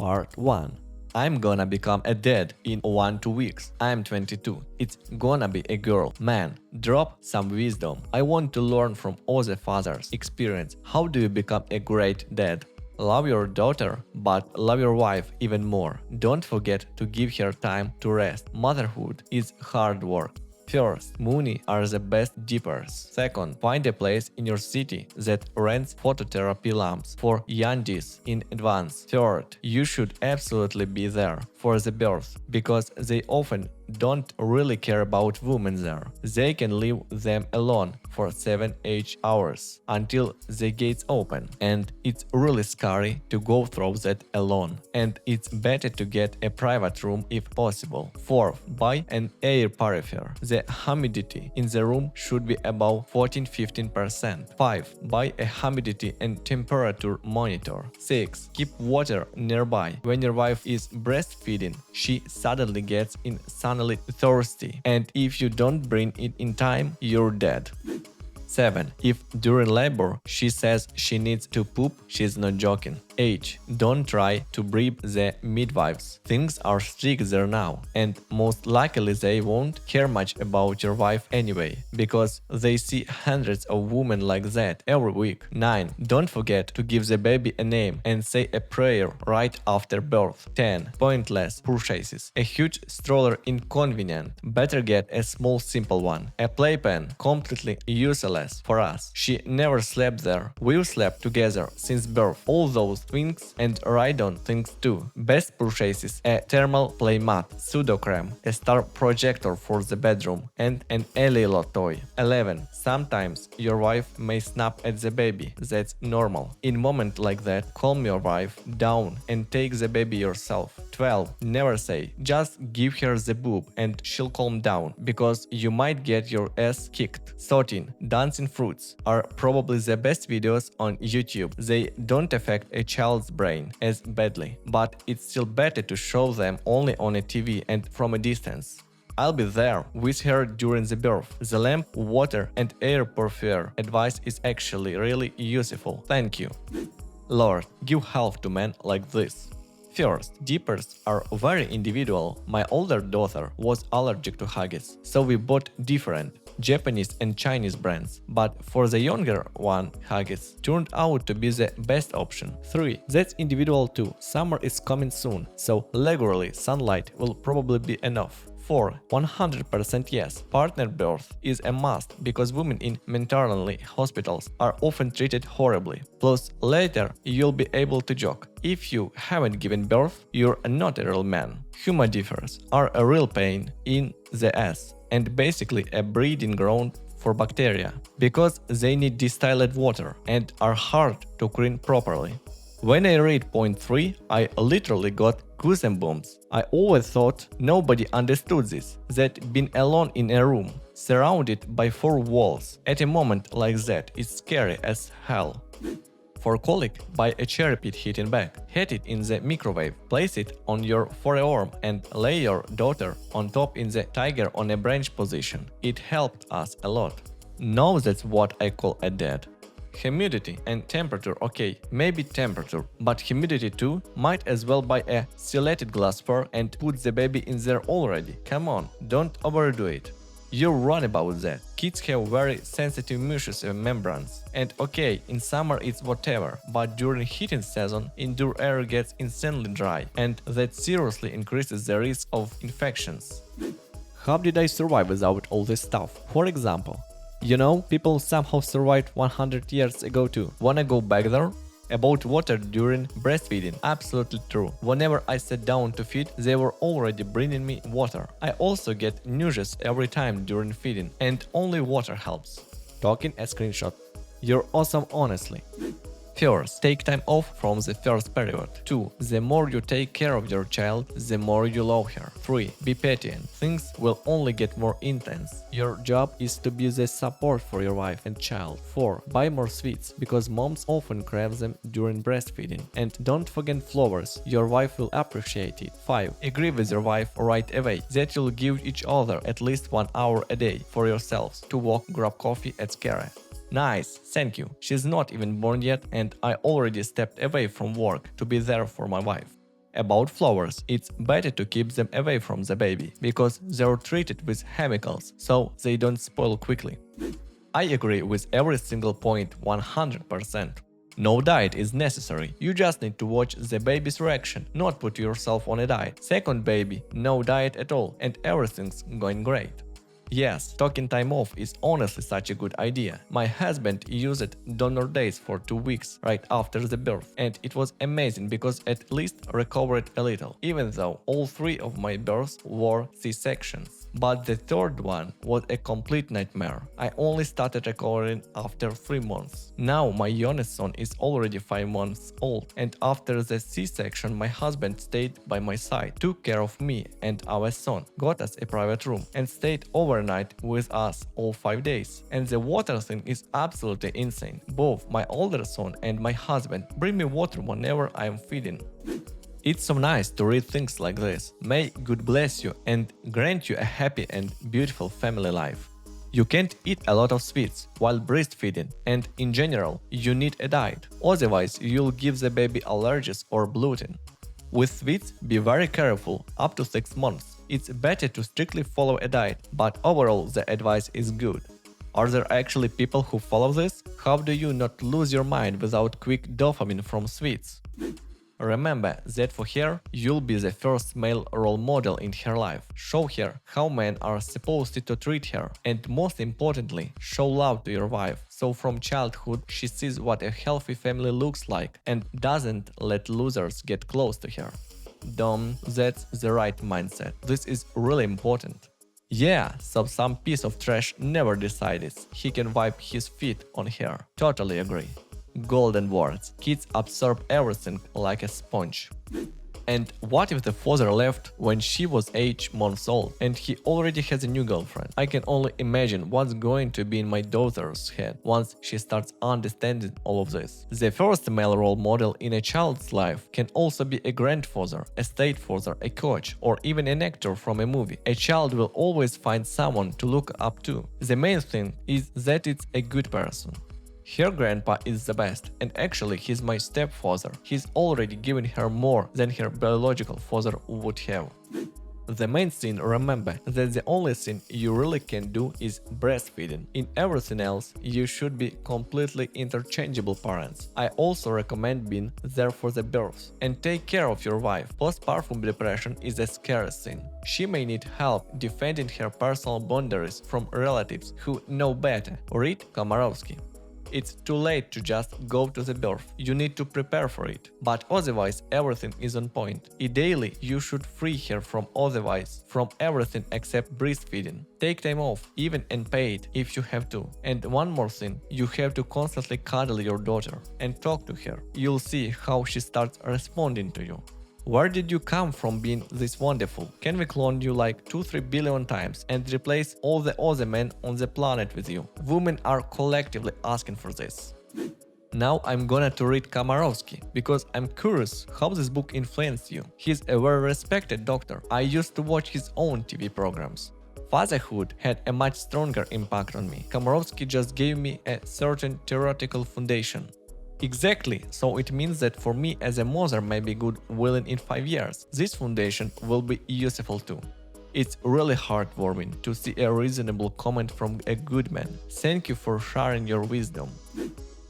Part 1. I'm gonna become a dad in 1-2 weeks. I'm 22. It's gonna be a girl. Man, drop some wisdom. I want to learn from other fathers' experience. How do you become a great dad? Love your daughter, but love your wife even more. Don't forget to give her time to rest. Motherhood is hard work. First, Mooney are the best dippers. Second, find a place in your city that rents phototherapy lamps for Yandis in advance. Third, you should absolutely be there for the birth, because they often don't really care about women there. They can leave them alone for 7-8 hours until the gates open, and it's really scary to go through that alone, and it's better to get a private room if possible. Fourth, buy an air purifier. The humidity in the room should be above 14–15%. 5. Buy a humidity and temperature monitor. 6. Keep water nearby. When your wife is breastfeeding, she suddenly gets insanely thirsty, and if you don't bring it in time, you're dead. 7. If during labor she says she needs to poop, she's not joking. 8. Don't try to bribe the midwives. Things are strict there now, and most likely they won't care much about your wife anyway, because they see hundreds of women like that every week. 9. Don't forget to give the baby a name and say a prayer right after birth. 10. Pointless purchases. A huge stroller inconvenient. Better get a small simple one. A playpen completely useless for us. She never slept there. We've slept together since birth. All those things, and ride-on things too. Best purchases: a thermal play mat, pseudo-creme, a star projector for the bedroom, and an Elilo toy. 11. Sometimes your wife may snap at the baby. That's normal. In moment like that, calm your wife down and take the baby yourself. 12. Never say, just give her the boob and she'll calm down, because you might get your ass kicked. 13. Dancing fruits are probably the best videos on YouTube. They don't affect a child's brain as badly, but it's still better to show them only on a TV and from a distance. I'll be there with her during the birth. The lamp, water, and air purifier advice is actually really useful. Thank you. Lord, give help to men like this. First, dippers are very individual. My older daughter was allergic to Huggies, so we bought different Japanese and Chinese brands, but for the younger one, Huggies turned out to be the best option. 3. That's individual too. Summer is coming soon, so regularly sunlight will probably be enough. 4. 100% yes. Partner birth is a must, because women in maternity hospitals are often treated horribly. Plus, later you'll be able to joke. If you haven't given birth, you're not a real man. Humidifiers are a real pain in the ass and basically a breeding ground for bacteria, because they need distilled water and are hard to clean properly. When I read point 3, I literally got goosebumps. I always thought nobody understood this, that being alone in a room, surrounded by 4 walls, at a moment like that is scary as hell. For colic, buy a cherry pit heating bag, heat it in the microwave, place it on your forearm and lay your daughter on top in the tiger on a branch position. It helped us a lot. Now that's what I call a dad. Humidity and temperature, okay, maybe temperature, but humidity too. Might as well buy a silated glass fur and put the baby in there already. Come on, don't overdo it. You're wrong about that. Kids have very sensitive mucous membranes. And okay, in summer it's whatever, but during heating season, indoor air gets insanely dry, and that seriously increases the risk of infections. How did I survive without all this stuff? For example, you know, people somehow survived 100 years ago too. Wanna go back there? About water during breastfeeding, absolutely true. Whenever I sat down to feed, they were already bringing me water. I also get nauseous every time during feeding, and only water helps. Talking a screenshot. You're awesome, honestly. First, take time off from the first period. 2. The more you take care of your child, the more you love her. 3. Be patient. Things will only get more intense. Your job is to be the support for your wife and child. 4. Buy more sweets, because moms often crave them during breastfeeding. And don't forget flowers. Your wife will appreciate it. 5. Agree with your wife right away that you'll give each other at least 1 hour a day for yourselves to walk, grab coffee, etc. Nice, thank you. She's not even born yet, and I already stepped away from work to be there for my wife. About flowers, it's better to keep them away from the baby, because they're treated with chemicals, so they don't spoil quickly. I agree with every single point 100%. No diet is necessary, you just need to watch the baby's reaction, not put yourself on a diet. Second baby, no diet at all, and everything's going great. Yes, taking time off is honestly such a good idea. My husband used donor days for 2 weeks right after the birth, and it was amazing because at least recovered a little, even though all 3 of my births were C-sections. But the third one was a complete nightmare. I only started recovering after 3 months. Now my youngest son is already 5 months old, and after the C-section my husband stayed by my side, took care of me and our son, got us a private room, and stayed overnight with us all 5 days. And the water thing is absolutely insane. Both my older son and my husband bring me water whenever I am feeding. It's so nice to read things like this. May God bless you and grant you a happy and beautiful family life. You can't eat a lot of sweets while breastfeeding, and in general, you need a diet, otherwise you'll give the baby allergies or bloating. With sweets, be very careful up to 6 months. It's better to strictly follow a diet, but overall the advice is good. Are there actually people who follow this? How do you not lose your mind without quick dopamine from sweets? Remember that for her, you'll be the first male role model in her life. Show her how men are supposed to treat her, and most importantly, show love to your wife, so from childhood she sees what a healthy family looks like and doesn't let losers get close to her. That's the right mindset. This is really important. Yeah, so some piece of trash never decides he can wipe his feet on her. Totally agree. Golden words. Kids absorb everything like a sponge. And what if the father left when she was 8 months old and he already has a new girlfriend? I can only imagine what's going to be in my daughter's head once she starts understanding all of this. The first male role model in a child's life can also be a grandfather, a stepfather, a coach, or even an actor from a movie. A child will always find someone to look up to. The main thing is that it's a good person. Her grandpa is the best, and actually he's my stepfather. He's already given her more than her biological father would have. The main thing, remember that the only thing you really can do is breastfeeding. In everything else, you should be completely interchangeable parents. I also recommend being there for the birth. And take care of your wife. Postpartum depression is a scary thing. She may need help defending her personal boundaries from relatives who know better. Read Komorowski. It's too late to just go to the birth, you need to prepare for it. But otherwise everything is on point. Ideally, you should free her from everything except breastfeeding. Take time off, even unpaid, if you have to. And one more thing, you have to constantly cuddle your daughter and talk to her. You'll see how she starts responding to you. Where did you come from being this wonderful? Can we clone you like 2-3 billion times and replace all the other men on the planet with you? Women are collectively asking for this. Now I'm gonna to read Komorowski, because I'm curious how this book influenced you. He's a very respected doctor. I used to watch his own TV programs. Fatherhood had a much stronger impact on me. Komorowski just gave me a certain theoretical foundation. Exactly, so it means that for me as a mother may be good willing in 5 years, this foundation will be useful too. It's really heartwarming to see a reasonable comment from a good man. Thank you for sharing your wisdom.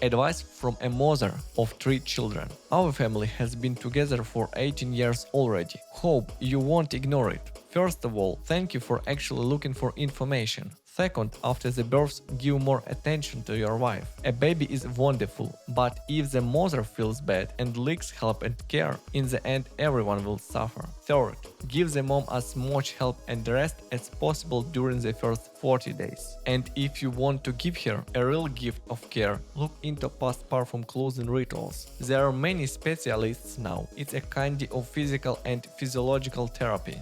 Advice from a mother of 3 children. Our family has been together for 18 years already. Hope you won't ignore it. First of all, thank you for actually looking for information. Second, after the birth, give more attention to your wife. A baby is wonderful, but if the mother feels bad and lacks help and care, in the end everyone will suffer. Third, give the mom as much help and rest as possible during the first 40 days. And if you want to give her a real gift of care, look into postpartum clothing rituals. There are many specialists now. It's a kind of physical and physiological therapy.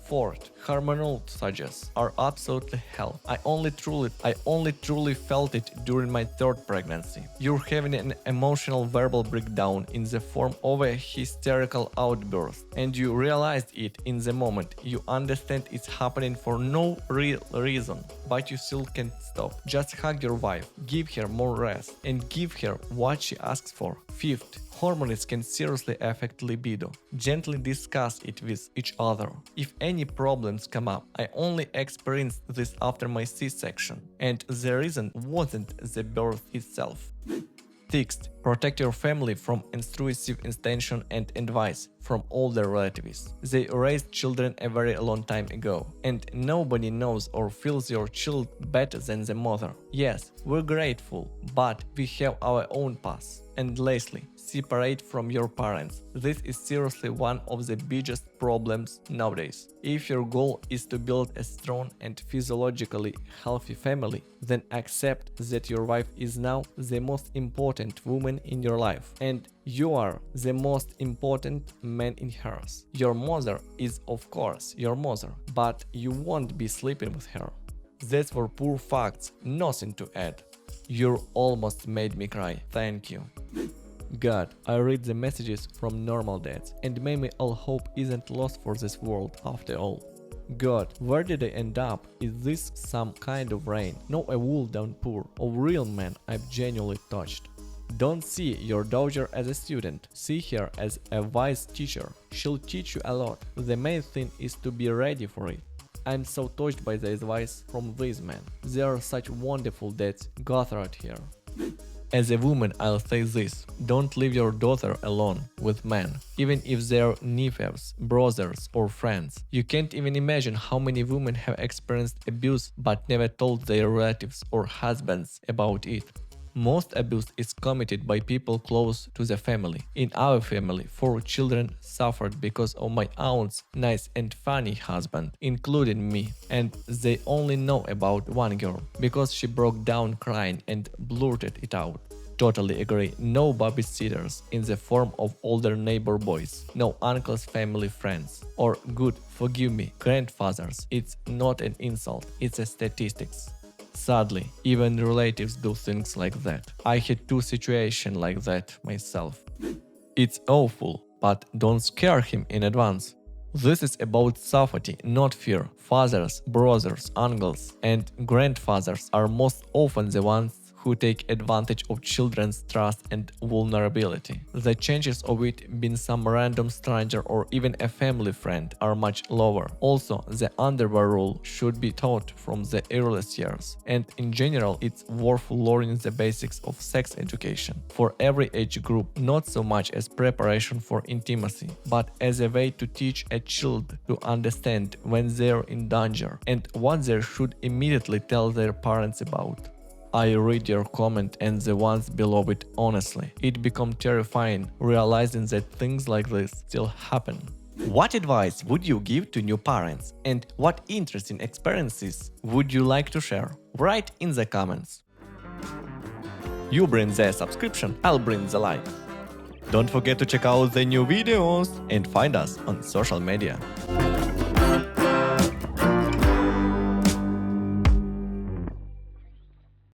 Fourth, hormonal surges are absolutely hell. I only truly felt it during my 3rd pregnancy. You're having an emotional verbal breakdown in the form of a hysterical outburst, and you realized it in the moment. You understand it's happening for no real reason, but you still can't stop. Just hug your wife, give her more rest, and give her what she asks for. Fifth, hormones can seriously affect libido. Gently discuss it with each other. If any problems come up, I only experienced this after my C-section, and the reason wasn't the birth itself. Sixth, protect your family from intrusive intention and advice from older relatives. They raised children a very long time ago, and nobody knows or feels your child better than the mother. Yes, we're grateful, but we have our own path. And lastly, separate from your parents. This is seriously one of the biggest problems nowadays. If your goal is to build a strong and physiologically healthy family, then accept that your wife is now the most important woman in your life, and you are the most important man in hers. Your mother is, of course, your mother, but you won't be sleeping with her. That's for poor facts, nothing to add. You almost made me cry, thank you. God, I read the messages from normal dads, and maybe all hope isn't lost for this world after all. God, where did I end up? Is this some kind of rain? No, a wool downpour of real men I'm genuinely touched. Don't see your daughter as a student, see her as a wise teacher. She'll teach you a lot. The main thing is to be ready for it. I'm so touched by the advice from these men. They are such wonderful dads gathered here. As a woman, I'll say this: don't leave your daughter alone with men, even if they're nephews, brothers, or friends. You can't even imagine how many women have experienced abuse but never told their relatives or husbands about it. Most abuse is committed by people close to the family. In our family, 4 children suffered because of my aunt's nice and funny husband, including me, and they only know about one girl, because she broke down crying and blurted it out. Totally agree, no babysitters in the form of older neighbor boys, no uncles, family, friends, or good, forgive me, grandfathers. It's not an insult, it's a statistics. Sadly, even relatives do things like that. I had 2 situations like that myself. It's awful, but don't scare him in advance. This is about safety, not fear. Fathers, brothers, uncles, and grandfathers are most often the ones who take advantage of children's trust and vulnerability. The chances of it being some random stranger or even a family friend are much lower. Also, the underwear rule should be taught from the earliest years, and in general it's worth learning the basics of sex education for every age group, not so much as preparation for intimacy, but as a way to teach a child to understand when they're in danger and what they should immediately tell their parents about. I read your comment and the ones below it honestly. It becomes terrifying realizing that things like this still happen. What advice would you give to new parents? And what interesting experiences would you like to share? Write in the comments. You bring the subscription, I'll bring the like. Don't forget to check out the new videos and find us on social media.